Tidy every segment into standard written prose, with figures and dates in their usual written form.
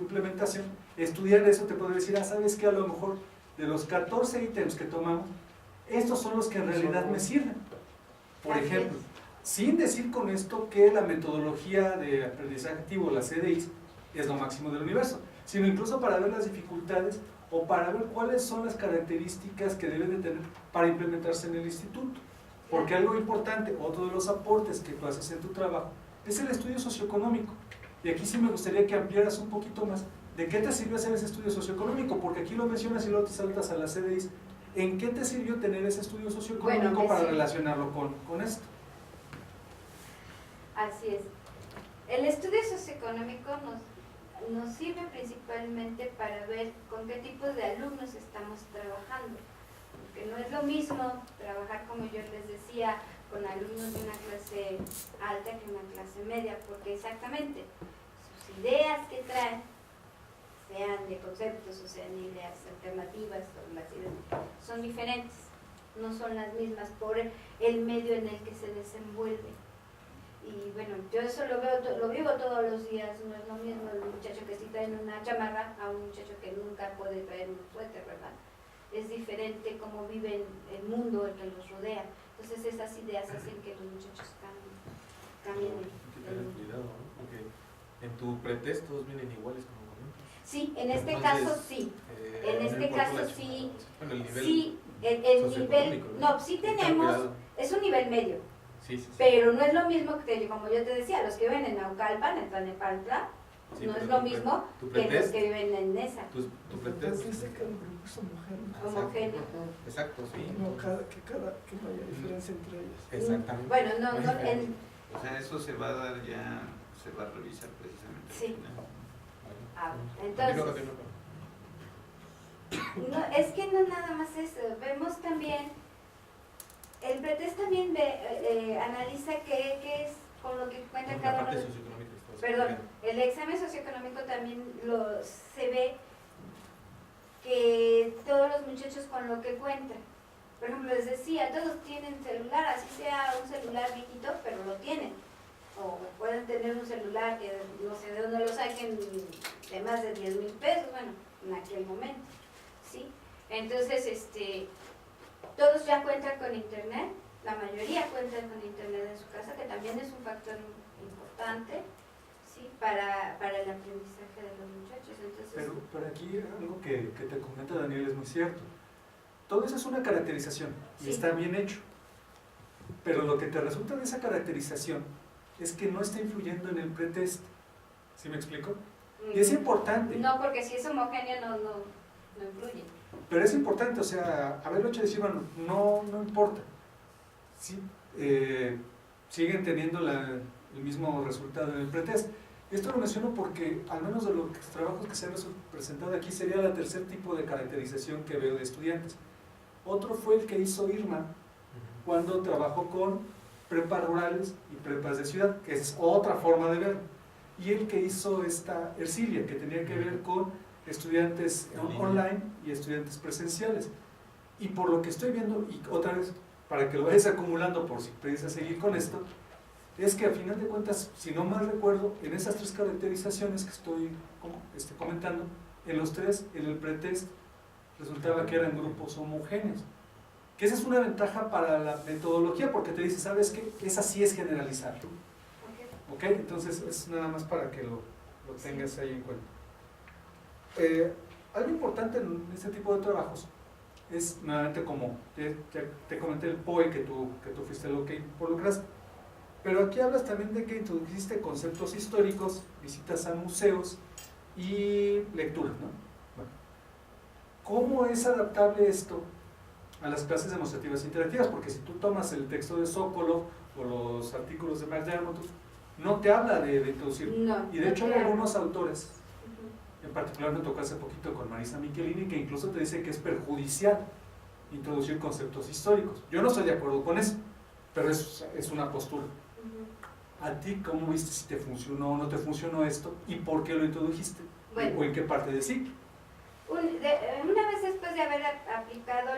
implementación, estudiar eso te puede decir, sabes que a lo mejor de los 14 ítems que tomamos, estos son los que en realidad me sirven. Por ejemplo, sin decir con esto que la metodología de aprendizaje activo, la CDI, es lo máximo del universo, sino incluso para ver las dificultades o para ver cuáles son las características que deben de tener para implementarse en el instituto. Porque algo importante, otro de los aportes que tú haces en tu trabajo, es el estudio socioeconómico. Y aquí sí me gustaría que ampliaras un poquito más de qué te sirvió hacer ese estudio socioeconómico, porque aquí lo mencionas y luego te saltas a la CDI. ¿En qué te sirvió tener ese estudio socioeconómico para relacionarlo con esto? Así es. El estudio socioeconómico nos sirve principalmente para ver con qué tipos de alumnos estamos trabajando. Porque no es lo mismo trabajar, como yo les decía, con alumnos de una clase alta que una clase media, porque exactamente sus ideas que traen, sean de conceptos o sean ideas alternativas, o las ideas, son diferentes, no son las mismas por el medio en el que se desenvuelve. Y bueno, yo eso lo vivo todos los días. No es lo mismo el muchacho que sí trae una chamarra a un muchacho que nunca puede traer un suéter, ¿verdad? Es diferente cómo viven el mundo, el que los rodea. Entonces esas ideas hacen que los muchachos cambien. Hay que tener cuidado, ¿no? Porque en tu pretexto todos vienen iguales como momentos. Sí, en este caso sí. En este caso sí. Bueno, el nivel sí, el nivel, no, sí tenemos, es un nivel medio. Sí. Pero no es lo mismo que, como yo te decía, los que viven en Naucalpan, en Tlalnepantla, no es lo mismo que los que viven en Nesa. Tu pretexto. Dice que el grupo es homogéneo. Homogéneo. Exacto, sí. No, que no haya diferencia entre ellos. Exactamente. Bueno, o sea, eso se va a dar ya, se va a revisar precisamente. Sí. Entonces, no, es que no nada más eso, vemos también, el pretexto también analiza qué es con lo que cuenta cada uno. Perdón, el examen socioeconómico también se ve que todos los muchachos con lo que cuentan. Por ejemplo, les decía, todos tienen celular, así sea un celular viejito, pero lo tienen. O pueden tener un celular que no sé de dónde lo saquen, de más de 10,000 pesos, bueno, en aquel momento, ¿sí? Entonces, todos ya cuentan con internet, la mayoría cuentan con internet en su casa, que también es un factor importante, ¿sí? Para el aprendizaje de los muchachos. Entonces, pero aquí algo que te comenta Daniel es muy cierto. Todo eso es una caracterización y está bien hecho. Pero lo que te resulta de esa caracterización es que no está influyendo en el pretest. ¿Sí me explico? Y es importante. No, porque si es homogéneo no influye. Pero es importante, o sea, haberlo hecho decir, bueno, no importa. Sí, siguen teniendo el mismo resultado en el pretest. Esto lo menciono porque, al menos de los trabajos que se han presentado aquí, sería el tercer tipo de caracterización que veo de estudiantes. Otro fue el que hizo Irma cuando trabajó con prepas rurales y prepas de ciudad, que es otra forma de ver. Y el que hizo esta Ercilia, que tenía que ver con estudiantes online y estudiantes presenciales. Y por lo que estoy viendo, y otra vez, para que lo vayas acumulando por si piensas seguir con esto, es que a final de cuentas, si no mal recuerdo, en esas tres caracterizaciones que estoy comentando, en los tres, en el pretest, resultaba que eran grupos homogéneos. Que esa es una ventaja para la metodología, porque te dice, ¿sabes qué? Esa sí es generalizar. ¿Ok? Entonces es nada más para que lo tengas ahí en cuenta. Algo importante en este tipo de trabajos es, nuevamente, como te comenté, el POE que tú fuiste lo que involucraste. Pero aquí hablas también de que introdujiste conceptos históricos, visitas a museos y lecturas, ¿no? Bueno, ¿cómo es adaptable esto a las clases demostrativas interactivas? Porque si tú tomas el texto de Sokolov o los artículos de McDermott, no te habla de introducir. No, y de hecho hay algunos autores, en particular me tocó hace poquito con Marisa Michelini, que incluso te dice que es perjudicial introducir conceptos históricos. Yo no estoy de acuerdo con eso, pero es una postura. ¿A ti cómo viste si te funcionó o no te funcionó esto? ¿Y por qué lo introdujiste? Bueno, ¿O en qué parte de sí? una vez después de haber aplicado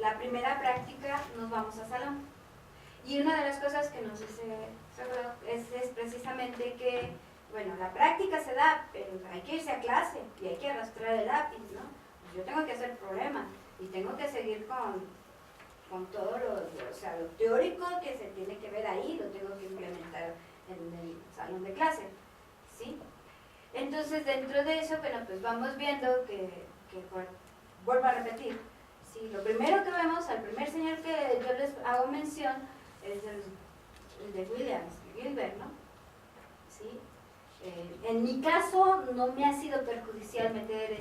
la primera práctica, nos vamos a salón. Y una de las cosas que nos dice es precisamente que, bueno, la práctica se da, pero hay que irse a clase y hay que arrastrar el lápiz, ¿no? Pues yo tengo que hacer problema y tengo que seguir con todo o sea, lo teórico que se tiene que ver ahí, lo tengo que implementar en el salón de clase, ¿sí? Entonces, dentro de eso, bueno, pues vamos viendo que vuelvo a repetir, sí, lo primero que vemos, al primer señor que yo les hago mención, es el de Gilbert, ¿no? ¿Sí? En mi caso, no me ha sido perjudicial meter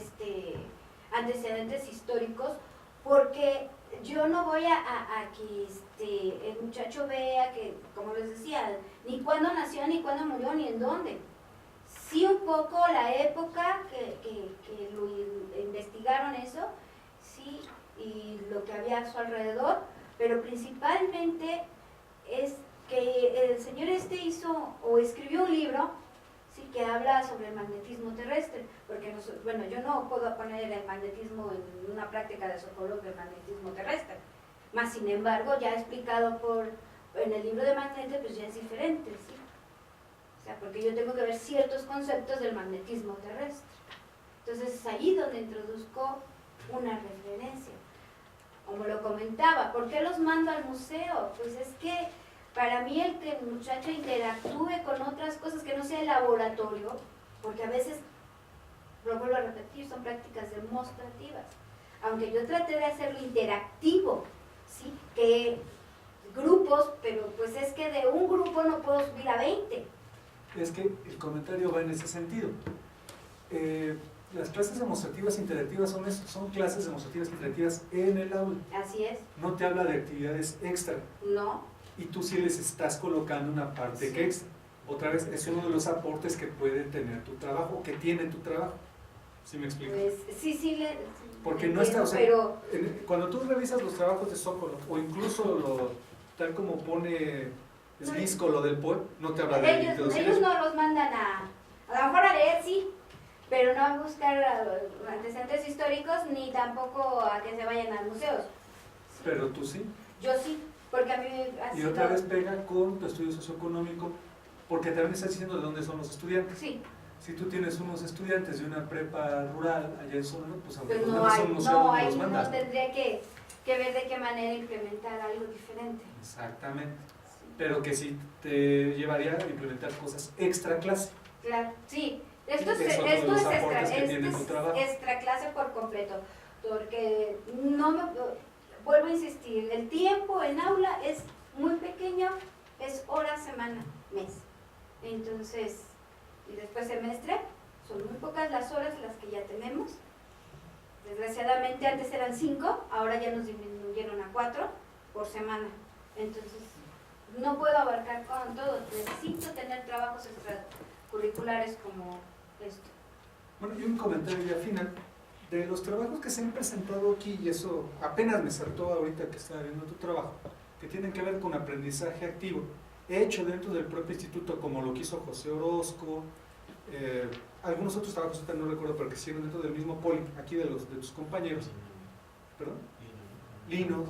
antecedentes históricos, porque yo no voy a que el muchacho vea que, como les decía, ni cuándo nació, ni cuándo murió, ni en dónde. Sí, un poco la época que lo investigaron eso, sí, y lo que había a su alrededor, pero principalmente es que el señor hizo o escribió un libro, sí, que habla sobre el magnetismo terrestre, porque bueno, yo no puedo poner el magnetismo en una práctica de socorro del magnetismo terrestre, más sin embargo ya explicado en el libro de Magnete, pues ya es diferente, ¿sí? O sea, porque yo tengo que ver ciertos conceptos del magnetismo terrestre. Entonces es ahí donde introduzco una referencia. Como lo comentaba, ¿por qué los mando al museo? Pues es que para mí el que el muchacho interactúe con otras cosas que no sea el laboratorio, porque a veces, lo vuelvo a repetir, son prácticas demostrativas. Aunque yo traté de hacerlo interactivo, ¿sí? Que grupos, pero pues es que de un grupo no puedo subir a 20. Es que el comentario va en ese sentido. Las clases demostrativas interactivas son eso, son clases demostrativas interactivas en el aula. Así es. No te habla de actividades extra. No. Y tú sí les estás colocando una parte Sí. que extra. Otra vez, es uno de los aportes que puede tener tu trabajo, que tiene tu trabajo. ¿Sí me explico? Pues sí, Porque no está, o sea, pero cuando tú revisas los trabajos de Zócalo, o incluso tal como pone Slisco, lo del POE, no te habla de ellos no los mandan a lo mejor a leer, sí, pero no a buscar antecedentes históricos, ni tampoco a que se vayan a museos. Sí. Pero tú sí. Yo sí, porque a mí ha Y sido... otra vez pega con tu estudio socioeconómico, porque también estás diciendo de dónde son los estudiantes. Sí, Si tú tienes unos estudiantes de una prepa rural allá en Sonora, pues aunque pues los no mandas a hay, un museo, no, no ahí los uno mandas. tendría que ver de qué manera implementar algo diferente. Exactamente. Pero que sí te llevaría a implementar cosas extra clase. Claro, sí. Esto es Eso todos los aportes que tiene tu trabajo. extra clase por completo, porque no me... Vuelvo a insistir, el tiempo en aula es muy pequeño, es hora, semana, mes. Entonces, y después semestre, son muy pocas las horas las que ya tenemos. Desgraciadamente antes eran 5, ahora ya nos disminuyeron a 4 por semana. Entonces, no puedo abarcar con todo, necesito tener trabajos extracurriculares como esto. Bueno, y un comentario ya final. De los trabajos que se han presentado aquí, y eso apenas me saltó ahorita que estaba viendo tu trabajo, que tienen que ver con aprendizaje activo, hecho dentro del propio instituto, como lo quiso José Orozco, algunos otros trabajos, ahorita no recuerdo, pero que hicieron dentro del mismo poli, aquí de tus compañeros. ¿Perdón? Lino.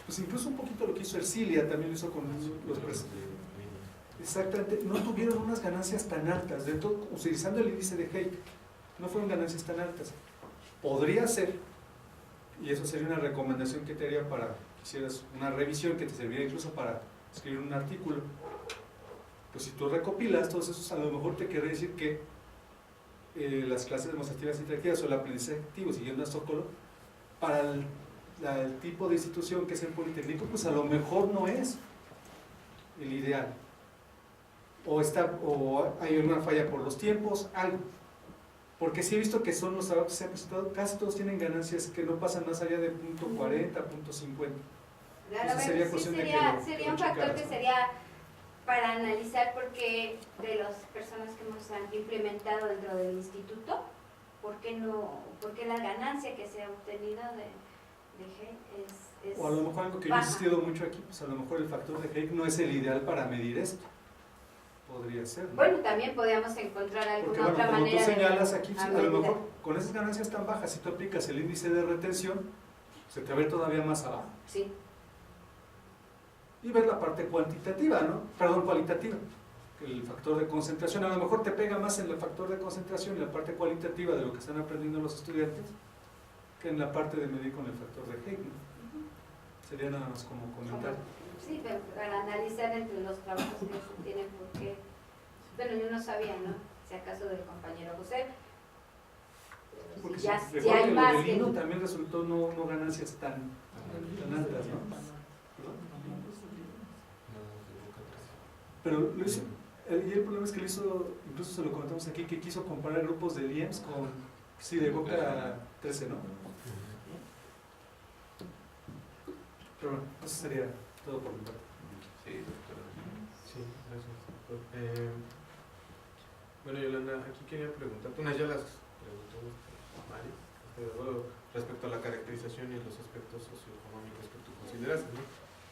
Pues incluso un poquito lo que hizo Ercilia, también lo hizo con los presidentes. Exactamente, no tuvieron unas ganancias tan altas, utilizando el índice de Hayek, no fueron ganancias tan altas. Podría ser, y eso sería una recomendación que te haría para que hicieras una revisión que te serviría incluso para escribir un artículo. Pues si tú recopilas todos esos, a lo mejor te querría decir que las clases demostrativas interactivas o el aprendizaje activo, siguiendo a Zócalo, para el tipo de institución que es el Politécnico, pues a lo mejor no es el ideal. O hay una falla por los tiempos, algo. Porque sí he visto que son los trabajos que se han presentado, casi todos tienen ganancias que no pasan más allá de .40, .50. Claro, sería sí, cuestión de sería un factor que sería para analizar por qué de las personas que hemos implementado dentro del instituto, por qué la ganancia que se ha obtenido de G es O a lo mejor algo que yo he baja. insistido mucho aquí, pues a lo mejor el factor de Hayek no es el ideal para medir esto. Podría ser, ¿no? Bueno, también podríamos encontrar alguna Porque bueno, otra como manera tú señalas aquí, de a lo mejor con esas ganancias tan bajas, si tú aplicas el índice de retención, se te va a ver todavía más abajo. Sí, Y ver la parte cuantitativa, ¿no? Perdón, cualitativa. el factor de concentración. A lo mejor te pega más en el factor de concentración y la parte cualitativa de lo que están aprendiendo los estudiantes que en la parte de medir con el factor de Hegel. Sería nada más como comentar. Sí, pero para analizar entre los trabajos que se tienen, porque, bueno, yo no sabía, ¿no? Si acaso del compañero José, Porque si ya, si si hay más lo de que... Lino también resultó no ganancias tan altas, ¿no? Pero lo hizo, y el problema es que lo hizo, incluso se lo comentamos aquí, que quiso comparar grupos de LIEMS con, sí, de Boca 13, ¿no? Pero bueno, eso sería todo por mi parte. Sí, doctora. Sí, gracias, doctor. Bueno, Yolanda, aquí quería preguntarte, unas ya las preguntó Mario, pero respecto a la caracterización y los aspectos socioeconómicos que tú consideras, ¿no?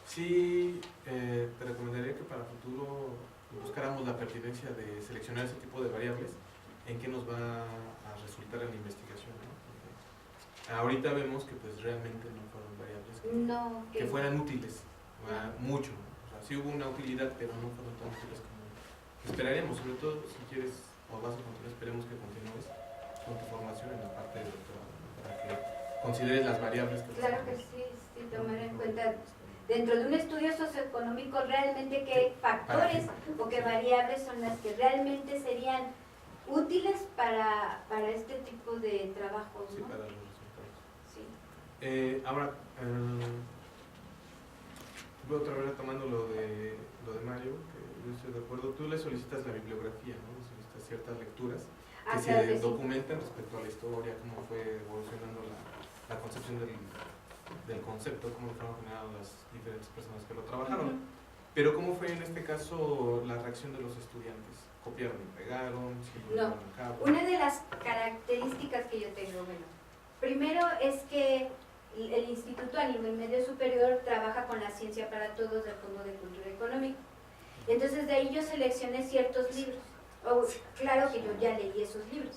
Sí, te recomendaría que para el futuro buscáramos la pertinencia de seleccionar ese tipo de variables en qué nos va a resultar en la investigación, ¿no? Porque ahorita vemos que pues realmente no fueron variables que fueran útiles, mucho, o sea, sí hubo una utilidad, pero no fueron tan útiles como esperaríamos, sobre todo si quieres o vas a continuar, esperemos que continúes con tu formación en la parte de doctorado, ¿no? Para que consideres las variables que Claro que sí, tomar en cuenta dentro de un estudio socioeconómico realmente qué factores o qué variables son las que realmente serían útiles para este tipo de trabajos, sí, ¿no? para los resultados. Sí. Ahora, voy otra vez tomando lo de Mario, que yo estoy de acuerdo, tú le solicitas la bibliografía, ¿no? Le solicitas ciertas lecturas que Claro que se sí. documentan respecto a la historia, cómo fue evolucionando la concepción del concepto, cómo fueron generadas las diferentes personas que lo trabajaron. Pero ¿cómo fue en este caso la reacción de los estudiantes? ¿Copiaron y pegaron? ¿Sí lo llevaron a cabo? Una de las características que yo tengo, bueno, primero es que el instituto a nivel medio superior trabaja con la ciencia para todos del Fondo de Cultura Económica. Entonces de ahí yo seleccioné ciertos libros. Claro que yo ya leí esos libros.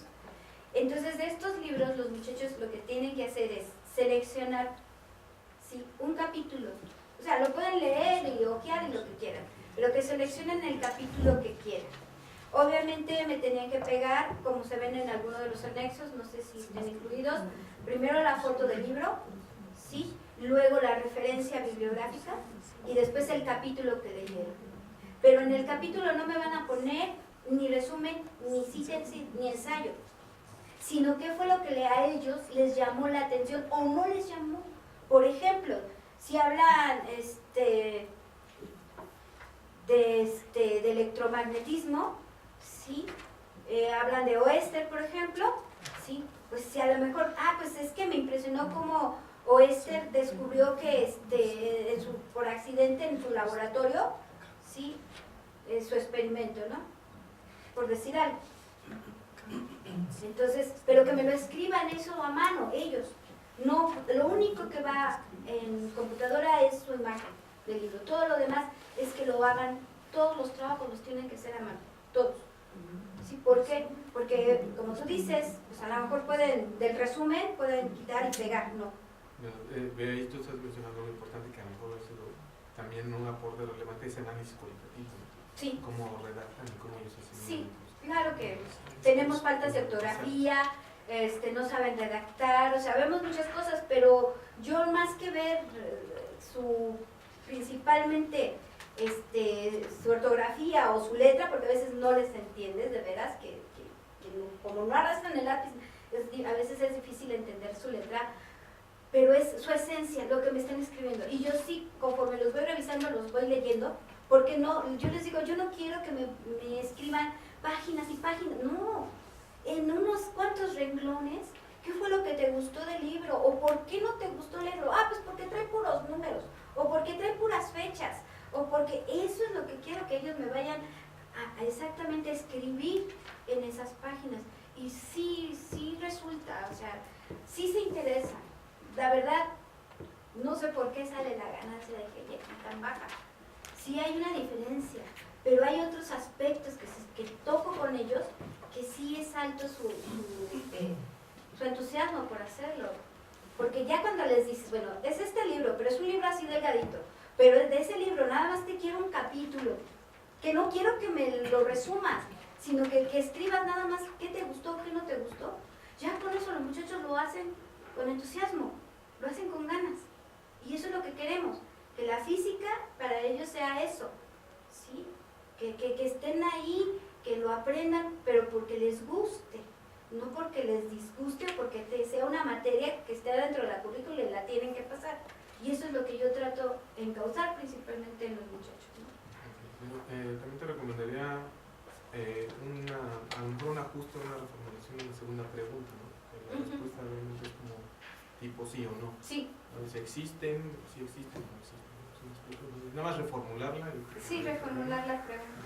Entonces de estos libros los muchachos lo que tienen que hacer es seleccionar, ¿sí?, un capítulo. O sea, lo pueden leer y hojear y lo que quieran, pero que seleccionen el capítulo que quieran. Obviamente me tenían que pegar, como se ven en alguno de los anexos, no sé si estén incluidos, primero la foto del libro, ¿sí?, luego la referencia bibliográfica y después el capítulo que leyeron. Pero en el capítulo no me van a poner ni resumen, ni síntesis, ni ensayo, sino qué fue lo que a ellos les llamó la atención o no les llamó. Por ejemplo, si hablan de electromagnetismo, ¿sí?, hablan de Oester, por ejemplo, ¿sí?, pues si a lo mejor, pues es que me impresionó cómo Oester descubrió que por accidente en su laboratorio, ¿sí?, su experimento, ¿no?, por decir algo. Entonces, pero que me lo escriban eso a mano, ellos. No, lo único que va en computadora es su imagen del libro. Todo lo demás es que lo hagan, todos los trabajos los tienen que hacer a mano, todos. ¿Sí? ¿Por qué? Porque, como tú dices, pues a lo mejor pueden, del resumen, pueden quitar y pegar, no. Ahí tú estás mencionando algo importante que a lo mejor ha sido también un aporte relevante, ese análisis cualitativo. Sí. Cómo redactan y cómo ellos hacen. Sí, claro que tenemos faltas de ortografía, no saben redactar, o sea, vemos muchas cosas, pero yo más que ver principalmente su ortografía o su letra, porque a veces no les entiendes, de veras, que como no arrastran el lápiz, a veces es difícil entender su letra, pero es su esencia, lo que me están escribiendo. Y yo sí, conforme los voy revisando, los voy leyendo, porque no, yo les digo, yo no quiero que me escriban páginas y páginas, no, en unos cuantos renglones, ¿qué fue lo que te gustó del libro? ¿O por qué no te gustó leerlo? Pues porque trae puros números, o porque trae puras fechas, o porque eso es lo que quiero que ellos me vayan a exactamente escribir en esas páginas. Y sí resulta, o sea, sí se interesa. La verdad, no sé por qué sale la ganancia de que llegue tan baja. Sí hay una diferencia, pero hay otros aspectos que toco con ellos que sí es alto su entusiasmo por hacerlo. Porque ya cuando les dices, bueno, es este libro, pero es un libro así delgadito, pero de ese libro nada más te quiero un capítulo, que no quiero que me lo resumas, sino que escribas nada más qué te gustó, qué no te gustó. Ya con eso los muchachos lo hacen con entusiasmo, lo hacen con ganas. Y eso es lo que queremos, que la física para ellos sea eso, ¿sí? Que estén ahí, que lo aprendan, pero porque les guste, no porque les disguste o porque sea una materia que esté dentro de la currícula y la tienen que pasar. Y eso es lo que yo trato de encauzar principalmente en los muchachos, ¿no? También te recomendaría a lo mejor un ajuste, una reformulación en la segunda pregunta, ¿no? La respuesta realmente es como tipo sí o no. Sí. Si existen, sí existen, no existen. ¿No? ¿Sí me explico? Entonces, nada más reformularla. Sí, reformular la pregunta.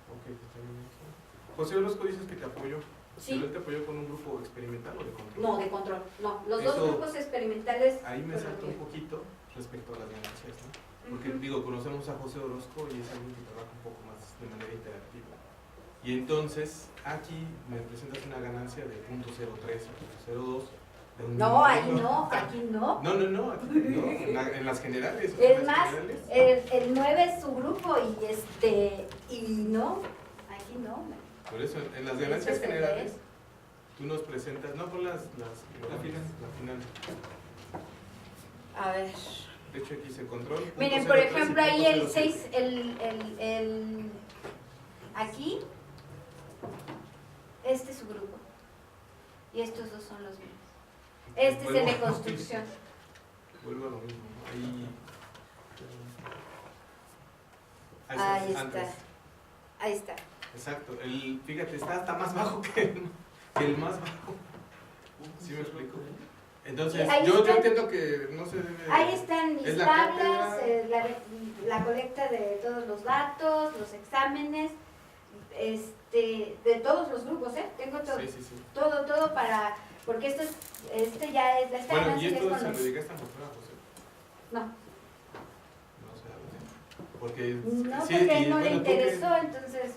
Ok, está bien eso. José Orozco, dices que te apoyo. Sí. ¿Él te apoyó con un grupo experimental o de control? No, de control, no. Los Eso, dos grupos experimentales. Ahí me con saltó lo un poquito respecto a las ganancias, ¿no? Porque Ujú. digo, conocemos a José Orozco y es alguien que trabaja un poco más de manera interactiva. Y entonces, aquí me presentas una ganancia de 0.03 o 0.02. No, ahí no, aquí no. No, aquí no, en las generales. Es en las más, generales. el 9 es su grupo y no, aquí no. Por eso, en las ganancias generales, tú nos presentas, no por la final. A ver. De hecho, aquí se control. Miren, por ejemplo, ahí el 6, aquí, este es su grupo. Y estos dos son los míos. Este es el de construcción. Vuelvo a lo mismo, ¿no? Ahí está, está. antes. Ahí está. Exacto. Fíjate, está hasta más bajo que el más bajo. ¿Sí me explico? Entonces, yo entiendo que no se debe... Ahí están mis es la tablas, cátedra. la colecta de todos los datos, los exámenes, de todos los grupos, tengo todo. Sí. Todo para, porque esto es, ya es la Bueno, ganancia ¿y que es esto con se lo los- dedicaste a mostrar a José? No, No, o sea, porque... no sí, porque y no le bueno, tú que- interesó, entonces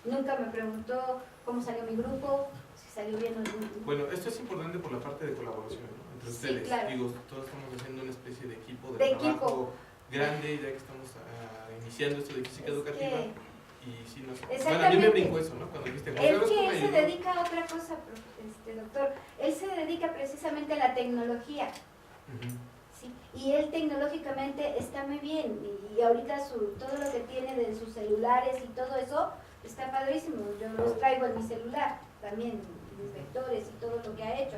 nunca me preguntó cómo salió mi grupo, si salió bien o no. Bueno, esto es importante por la parte de colaboración, ¿no? Entre Sí, ustedes. claro. Digo, todos estamos haciendo una especie de equipo de, De trabajo equipo. grande, ya que estamos iniciando esto de física Es educativa. que- Y sí nos... Exactamente. Bueno, a mí me brincó eso, ¿no? Cuando dijiste, José Es Orozco que me él se ayudó. dedica a otra cosa, doctor. Él se dedica precisamente a la tecnología. Ujú. Sí, y él tecnológicamente está muy bien y ahorita todo lo que tiene de sus celulares y todo eso está padrísimo. Yo los traigo en mi celular también, mis vectores y todo lo que ha hecho.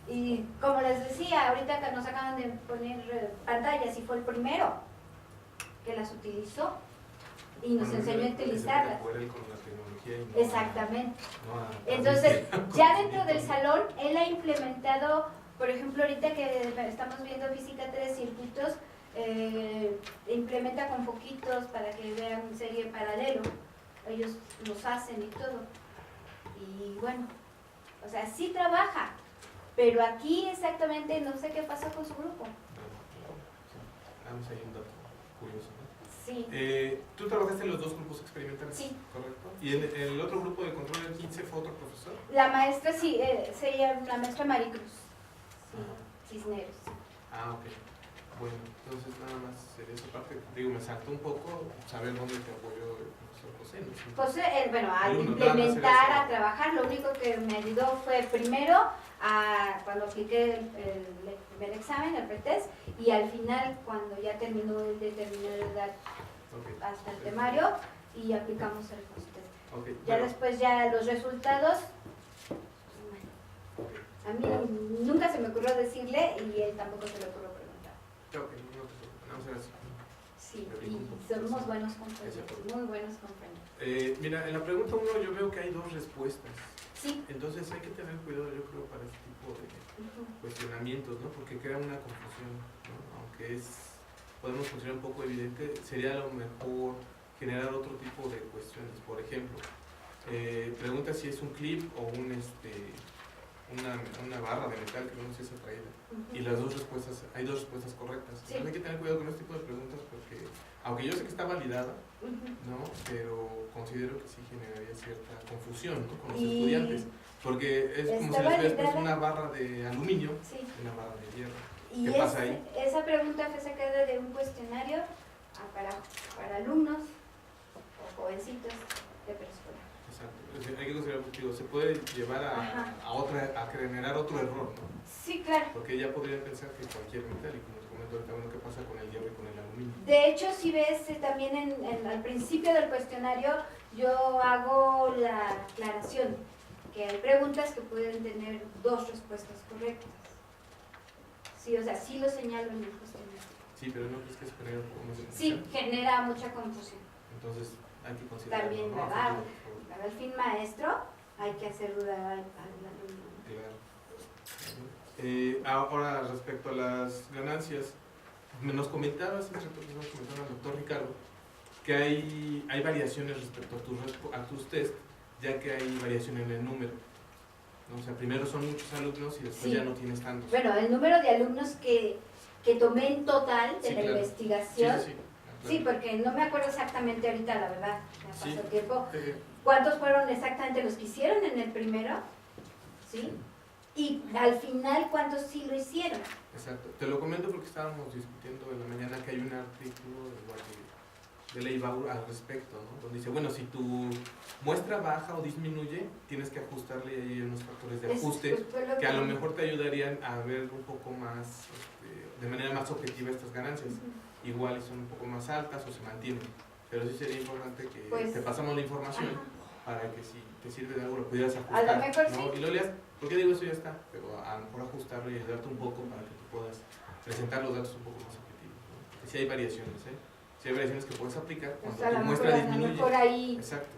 Y como les decía, ahorita que nos acaban de poner pantallas y fue el primero que las utilizó y nos Bueno, enseñó a yo- utilizarlas. yo él con la tecnología y no a- Exactamente. no a- Entonces, a- ya dentro del salón, él ha implementado, por ejemplo, ahorita que estamos viendo Física 3 circuitos, implementa con poquitos para que vean serie en paralelo. Ellos los hacen y todo. Y bueno, o sea, sí trabaja, pero aquí exactamente no sé qué pasó con su grupo. Vamos ahí un dato curioso, ¿no? Sí, ¿Tú trabajaste en los dos grupos experimentales? Sí. ¿Correcto? ¿Y en el otro grupo de control del 15 fue otro profesor? la maestra sí, se llama la maestra Maricruz. Ajá. Sí, Cisneros. Ah, ok. Bueno, entonces nada más sería esa parte. Digo, me saltó un poco saber dónde te apoyó el profesor José, ¿no? Sí. José, bueno, al Alumno, nada más era implementar, eso. a trabajar, lo único que me ayudó fue primero cuando apliqué el primer examen, el pretest, y al final cuando ya terminó el de dar Ok. hasta el temario y aplicamos el post-test. Ok, Ya bueno, después ya los resultados, ok. a mí nunca se me ocurrió decirle y él tampoco se le ocurrió preguntar. Ok, no te preocupes, nada más era así. Sí, Me y brinco un poquito, somos sí. buenos Ese compañeros, apoyo. muy buenos compañeros. Mira, en la pregunta 1 yo veo que hay dos respuestas. Sí. Entonces hay que tener cuidado, yo creo, para este tipo de Ujú. cuestionamientos, ¿no? Porque crea una confusión, ¿no? Aunque podemos considerar un poco evidente, sería a lo mejor generar otro tipo de cuestiones. Por ejemplo, pregunta si es un clip o una barra de metal que vemos si es atraída. Y las dos respuestas, hay dos respuestas correctas. Sí. Entonces hay que tener cuidado con este tipo de preguntas porque, aunque yo sé que está validada, Ujú. ¿no? Pero considero que sí generaría cierta confusión, ¿no? Con los Y- estudiantes, porque es como si ¿Está les hubieras puesto validada? una barra de aluminio Sí. y una barra de hierro. Y ¿Qué pasa ahí? esa pregunta fue sacada de un cuestionario para alumnos o jovencitos de preescolar. Exacto. O sea, hay que considerar, digo, se puede llevar a generar otro error, ¿no? Sí, claro. Porque ya podrían pensar que cualquier metal, y como te comento ahorita, bueno, ¿qué pasa con el hierro y con el aluminio? De hecho, si ves también al principio del cuestionario, yo hago la aclaración, que hay preguntas que pueden tener 2 respuestas correctas. Sí, o sea, sí lo señalo en el cuestionario. Sí, pero no crees que se genera un poco más de Sí, confusión. genera mucha confusión. Entonces hay que considerarlo, También, ¿no? ¿verdad? A futuro, por favor. Para el fin maestro, hay que hacer dudar al alumno. Claro. Ahora, respecto a las ganancias, nos comentabas, nos comentaba el doctor Ricardo, que hay variaciones respecto a tus test, ya que hay variación en el número, ¿no? O sea, primero son muchos alumnos y después Sí. ya no tienes tantos. Bueno, el número de alumnos que tomé en total de Sí, la claro. investigación, Sí. sí, porque no me acuerdo exactamente ahorita, la verdad, me Sí. pasó tiempo. Eh, ¿Cuántos fueron exactamente los que hicieron en el primero? ¿Sí? Y al final, ¿cuántos sí lo hicieron? Exacto. Te lo comento porque estábamos discutiendo en la mañana que hay un artículo de Ley Baur al respecto, ¿no? Donde dice, bueno, si tu muestra baja o disminuye, tienes que ajustarle ahí unos factores de ajuste Pues, fue lo que a lo mejor te ayudarían a ver un poco más, de manera más objetiva estas ganancias. Ujú. Igual son un poco más altas o se mantienen. Pero sí sería importante que Pues, te pasamos la información Ajá. para que si te sirve de algo lo pudieras A ajustar. lo mejor ¿no? sí. Y lo leas, porque digo eso ya está, pero a lo mejor ajustarlo y ayudarte un poco para que tú puedas presentar los datos un poco más objetivos. ¿no? Porque sí hay variaciones, ¿eh? Sí hay variaciones que puedes aplicar Pues cuando a tu lo muestra mejor, a lo disminuye. mejor ahí, Exacto.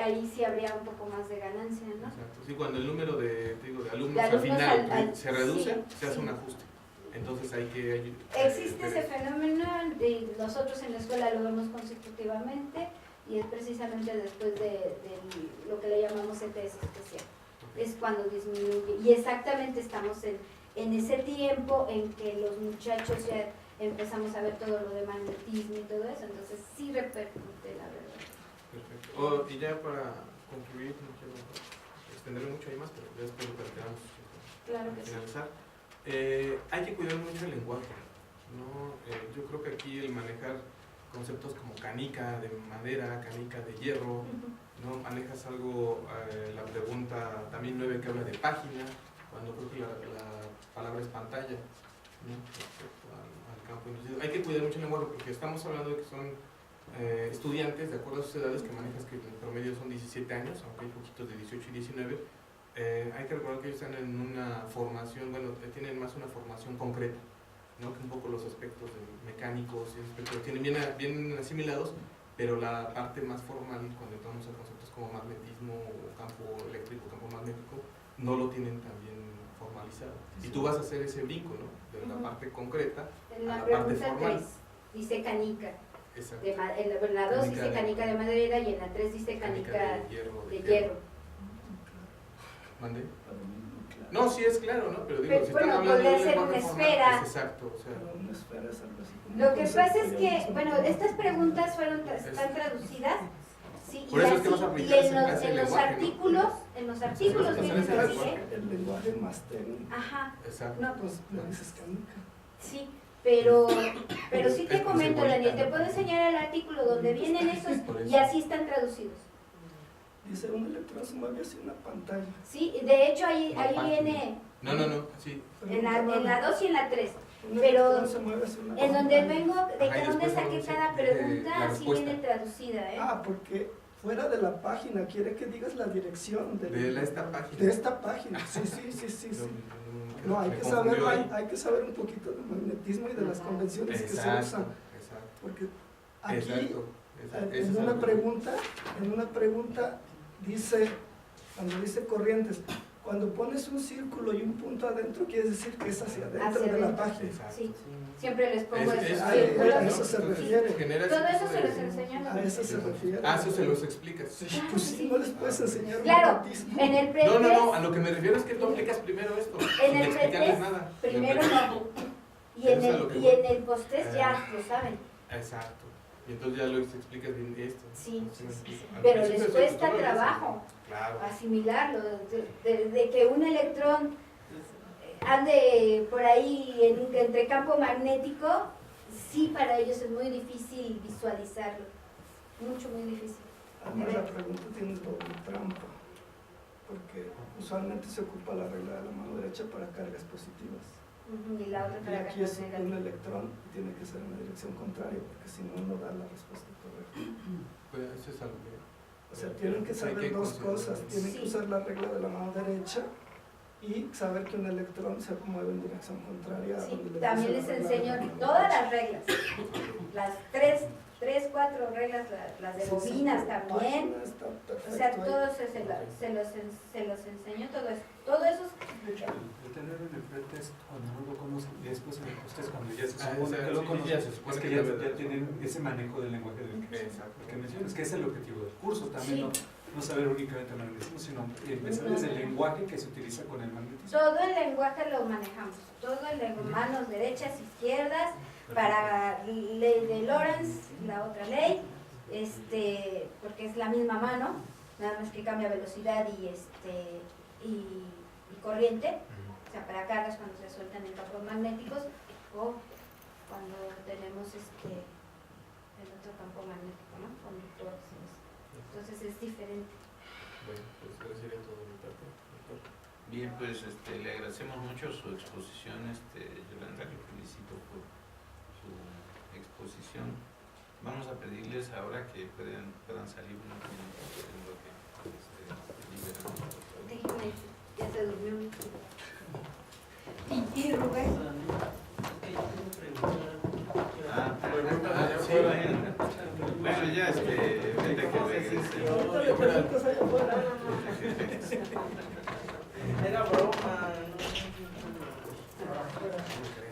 ahí sí habría un poco más de ganancia, ¿no? Exacto. Sí, cuando el número de alumnos, De al alumnos final al- se reduce, sí, se hace sí. un ajuste. Entonces hay que... Existe ese fenómeno, nosotros en la escuela lo vemos consecutivamente y es precisamente después de lo que le llamamos ETS especial. Es cuando disminuye. Y exactamente estamos en ese tiempo en que los muchachos ya empezamos a ver todo lo de magnetismo y todo eso, entonces sí repercute, la verdad. Perfecto. Y ya para concluir, no quiero extenderme mucho ahí más, pero ya después lo planteamos Claro para que sí. finalizar. Hay que cuidar mucho el lenguaje, ¿no? Yo creo que aquí el manejar conceptos como canica de madera, canica de hierro, ¿no? Manejas algo, la pregunta también 9 que habla de página, cuando creo que la palabra es pantalla, ¿no? Respecto al campo inducido. Hay que cuidar mucho el lenguaje porque estamos hablando de que son estudiantes, de acuerdo a sus edades, que manejas que en promedio son 17 años, aunque hay poquitos de 18 y 19. Hay que recordar que ellos están en una formación, bueno, tienen más una formación concreta, ¿no? Que un poco los aspectos mecánicos y aspectos tienen bien asimilados, pero la parte más formal, cuando entramos a conceptos como magnetismo o campo eléctrico, campo magnético, no lo tienen tan bien formalizado. Y tú vas a hacer ese brinco, ¿no? De la parte concreta En a la la parte pregunta formal. 3 dice canica, Exacto. en la 2 dice canica de madera y en la 3 dice canica de hierro. de hierro. ¿Mande? Aluminio, claro. No, sí es claro, ¿no? Pero digo, Pero, si bueno, están hablando podría de un ser lenguaje una formal, esfera. es exacto, o sea, Pero una esfera es algo así como Lo un que concepto, pasa es ya que, mismo. bueno, estas preguntas están traducidas, sí, Por eso es que vas a aplicar y ese lenguaje, ¿no? en los artículos Vas a viene hacer así, ese ¿eh? El lenguaje más técnico. Ajja, exacto. no, Pues le dices canica. sí, pero sí Es te con comento, cebollita, Daniel, te ¿no? puedo enseñar el artículo donde vienen esos Por eso. y así están traducidos. Dice un electrón se mueve hacia una pantalla. Sí, de hecho ahí Una viene No, sí. en la 2 y en la 3. Un pero electrón se mueve hacia una En donde pantalla. vengo, de Ajá, que y donde después saqué dice, cada la pregunta, sí respuesta. viene traducida, ¿eh? Ah, porque fuera de la página quiere que digas la dirección Esta página. de esta página. Sí. No, hay me que confundió saber, ahí. hay que saber un poquito de magnetismo y de las Ajá. convenciones que se Exacto, usan. exacto. Porque aquí Exacto. Ese es en algo. una pregunta dice, cuando dice corrientes, cuando pones un círculo y un punto adentro, quiere decir que es hacia adentro Hacia de la adentro. página. Exacto. Sí, siempre les pongo Es- esos es- a círculos. eso se refiere. Genera Todo ese eso tipo se de- los enseño. A eso se refiere. Ah, eso se los explicas. Pues sí, no les puedes enseñar Claro, magnetismo. en el pretest, No, a lo que me refiero es que tú aplicas primero esto, En sin el explicarles pretest, nada. primero no. Y Eso en es a lo que el, y voy. en el posttest ya lo saben. Exacto. Y entonces ya lo explicas bien esto. Sí, Así me explico. Al pero principio les sí, cuesta tú lo ves, trabajo Claro. asimilarlo, de que un electrón ande por ahí entre campo magnético, sí, para ellos es muy difícil visualizarlo, muy difícil. Además la pregunta tiene doble trampa, porque usualmente se ocupa la regla de la mano derecha para cargas positivas. Ujú, y la otra Y para aquí es cargas un negativas. electrón, tiene que ser en la dirección contraria, porque si no, no da la respuesta correcta. Pues eso es algo que... O sea, tienen que saber dos cosas. Tienen que Sí. usar la regla de la mano derecha y saber que un electrón se mueve en dirección contraria a Sí, donde les también dice les la regla de enseño la mano todas derecha. las reglas, las tres, 4 reglas, las de Sí, bobinas sí, también. página está O sea, perfecto ahí. todos se los enseño, todo eso. Todo eso es El tener en el pretest cuando no lo conocen y después en el post cuando ya se Ah, supone o sea, que lo sí, conocen, ya se supone es que que ya, debe de- ya tienen ese manejo del lenguaje Exacto. que mencionas, que es el objetivo del curso también, Sí. no saber únicamente magnetismo, sino empezar desde el lenguaje que se utiliza con el magnetismo. todo el lenguaje lo manejamos, todo el lenguaje, manos derechas, izquierdas, para ley de Lorentz, la otra ley, porque es la misma mano, nada más que cambia velocidad y corriente, o sea, para cargas cuando se sueltan en campos magnéticos o cuando tenemos el otro campo magnético, ¿no? Conductores. Entonces es diferente. Bueno, pues eso sería todo de mi parte, doctor. Bien, pues le agradecemos mucho su exposición, Yolanda, le felicito por su exposición. Vamos a pedirles ahora que puedan salir unos minutos en lo que liberamos. Déjame, ya se durmió. Y Rubén. Sí, bueno, ya ahorita que regrese. Ahorita le preguntas allá afuera. Era broma, no.